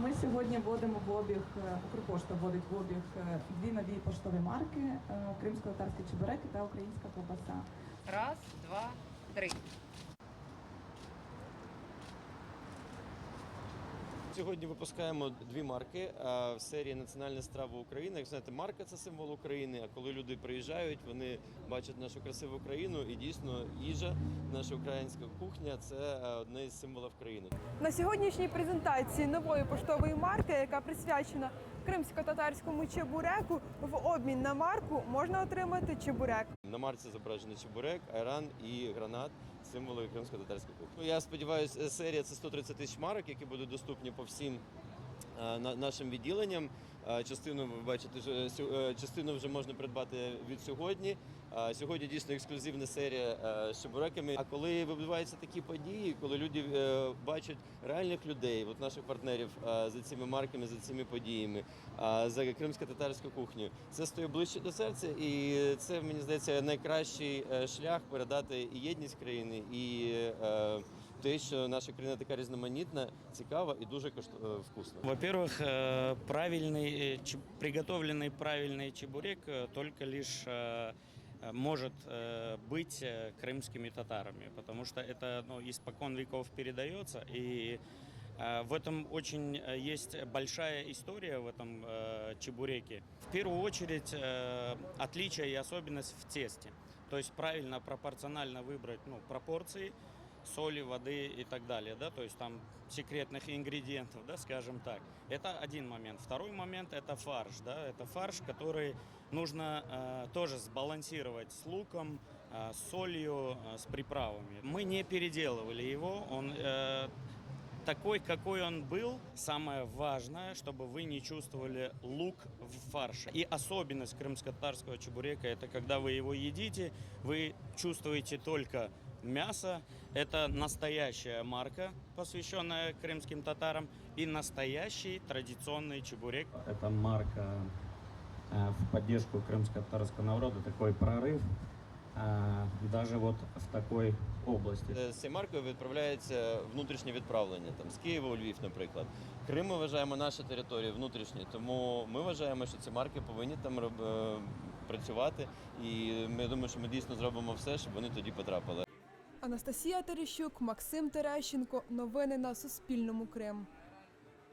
Ми сьогодні вводимо в обіг, Укрпошта вводить в обіг дві нові поштові марки: кримсько-татарські чебуреки та українська ковбаса. Раз, два, три. Сьогодні випускаємо дві марки в серії «Національна страва України». Як знаєте, марка – це символ України, а коли люди приїжджають, вони бачать нашу красиву країну, і дійсно їжа, наша українська кухня – це одне із символів країни. На сьогоднішній презентації нової поштової марки, яка присвячена кримсько-татарському чебуреку, в обмін на марку можна отримати чебурек. На марці зображений чебурек, айран і гранат – символи кримсько-татарської кухні. Я сподіваюся, серія – це 130 тисяч марок, які будуть доступні по всім нашим відділенням. Частину, ви бачите, частину вже можна придбати від сьогодні. Сьогодні дійсно ексклюзивна серія з чебуреками. А коли відбуваються такі події, коли люди бачать реальних людей, от наших партнерів за цими марками, за цими подіями, за кримсько-татарську кухню, це стоїть ближче до серця, і це, мені здається, найкращий шлях передати і єдність країни, і те, що наша країна така різноманітна, цікава і дуже вкусна. Во-первых, приготовленный правильный чебурек только лишь может быть крымскими татарами, потому что это испокон веков передается, и в этом очень есть большая история в этом чебуреке. В первую очередь отличие и особенность в тесте, то есть правильно, пропорционально выбрать пропорции соли, воды и так далее, да, то есть там секретных ингредиентов, да, скажем так. Это один момент. Второй момент – это фарш, да, это фарш, который нужно тоже сбалансировать с луком, с солью, с приправами. Мы не переделывали его, он такой, какой он был. Самое важное, чтобы вы не чувствовали лук в фарше. И особенность крымско-татарского чебурека – это когда вы его едите, вы чувствуете только мясо. Это настоящая марка, посвященная крымским татарам, и настоящий традиционный чебурек. Это марка в поддержку крымско-татарского народа, такой прорыв даже вот в такой області. З цією маркою відправляється внутрішнє відправлення, там, з Києва у Львів, наприклад. Крим ми вважаємо наша територія внутрішня, тому ми вважаємо, що ці марки повинні там працювати, і я думаю, що ми дійсно зробимо все, щоб вони тоді потрапили. Анастасія Терещук, Максим Терещенко. Новини на Суспільному. Крим.